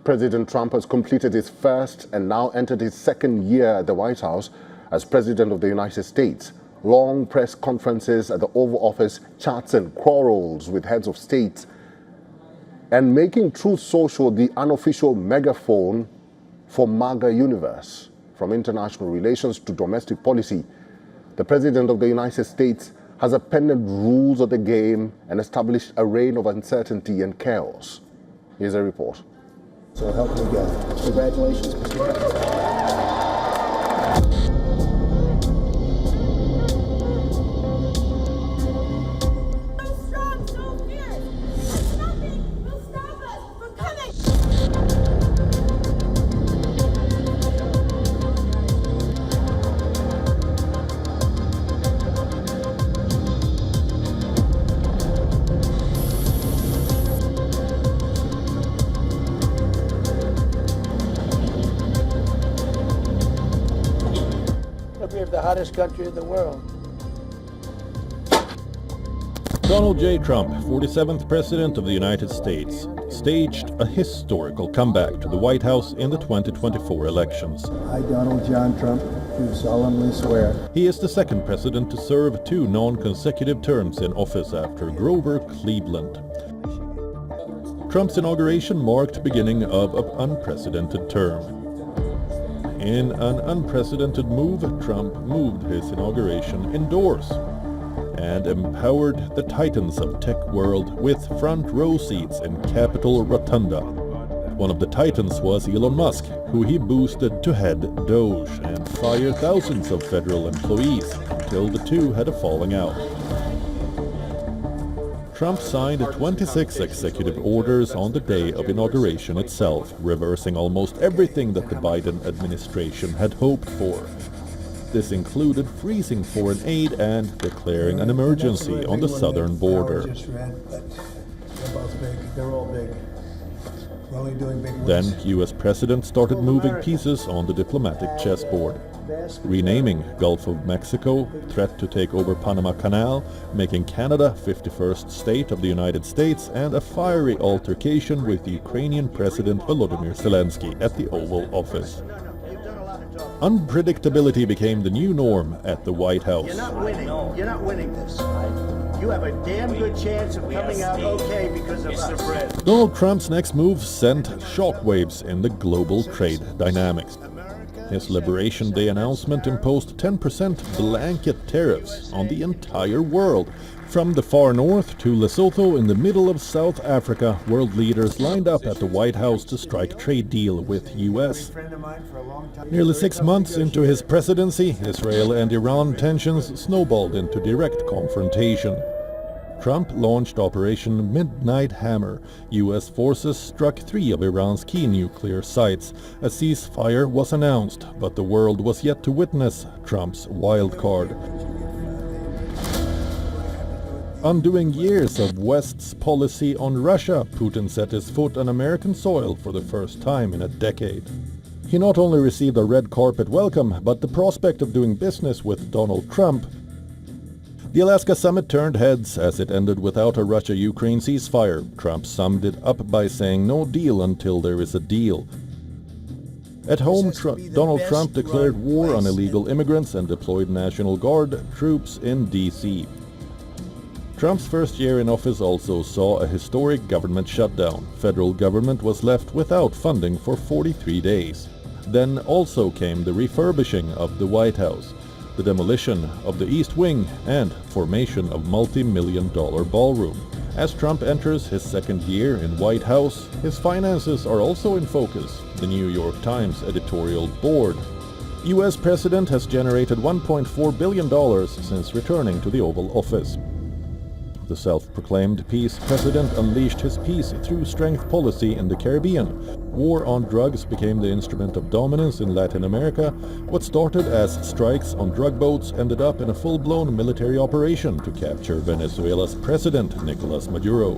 President Trump has completed his first and now entered his second year at the White House as President of the United States. Long press conferences at the Oval Office, chats and quarrels with heads of state, and making Truth Social the unofficial megaphone for MAGA universe. From international relations to domestic policy, the President of the United States has appended rules of the game and established a reign of uncertainty and chaos. Here's a report. So help me God. Congratulations, Mr. President. We have the hottest country in the world. Donald J. Trump, 47th President of the United States, staged a historical comeback to the White House in the 2024 elections. I, Donald John Trump, do solemnly swear. He is the second president to serve 2 non-consecutive terms in office after Grover Cleveland. Trump's inauguration marked the beginning of an unprecedented term. In an unprecedented move, Trump moved his inauguration indoors and empowered the titans of tech world with front row seats in Capitol Rotunda. One of the titans was Elon Musk, who he boosted to head Doge and fire thousands of federal employees until the two had a falling out. Trump signed 26 executive orders on the day of inauguration itself, reversing almost everything that the Biden administration had hoped for. This included freezing foreign aid and declaring an emergency on the southern border. Then, U.S. President started moving pieces on the diplomatic chessboard, renaming Gulf of Mexico, threat to take over Panama Canal, making Canada 51st state of the United States, and a fiery altercation with the Ukrainian President Volodymyr Zelensky at the Oval Office. Unpredictability became the new norm at the White House. You're not winning. You're not winning this. You have a damn good chance of coming out okay because of us. Donald Trump's next move sent shockwaves in the global trade dynamics. His Liberation Day announcement imposed 10% blanket tariffs on the entire world. From the far north to Lesotho in the middle of South Africa, world leaders lined up at the White House to strike trade deal with U.S. Nearly 6 months into his presidency, Israel and Iran tensions snowballed into direct confrontation. Trump launched Operation Midnight Hammer. U.S. forces struck 3 of Iran's key nuclear sites. A ceasefire was announced, but the world was yet to witness Trump's wild card. Undoing years of West's policy on Russia, Putin set his foot on American soil for the first time in a decade. He not only received a red carpet welcome, but the prospect of doing business with Donald Trump. The Alaska summit turned heads as it ended without a Russia-Ukraine ceasefire. Trump summed it up by saying no deal until there is a deal. At home, Donald Trump declared war on illegal immigrants and deployed National Guard troops in D.C. Trump's first year in office also saw a historic government shutdown. Federal government was left without funding for 43 days. Then also came the refurbishing of the White House, the demolition of the East Wing, and formation of multi-million-dollar ballroom. As Trump enters his second year in White House, his finances are also in focus. The New York Times editorial board. U.S. President has generated $1.4 billion since returning to the Oval Office. The self-proclaimed peace president unleashed his peace through strength policy in the Caribbean. War on drugs became the instrument of dominance in Latin America. What started as strikes on drug boats ended up in a full-blown military operation to capture Venezuela's president, Nicolás Maduro.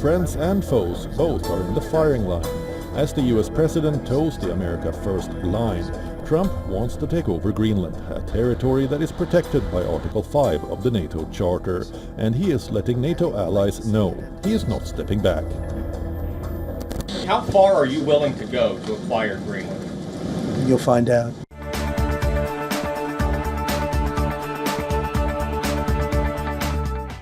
Friends and foes both are in the firing line. As the US president toes the America First line, Trump wants to take over Greenland, a territory that is protected by Article 5 of the NATO Charter, and he is letting NATO allies know he is not stepping back. How far are you willing to go to acquire Greenland? You'll find out.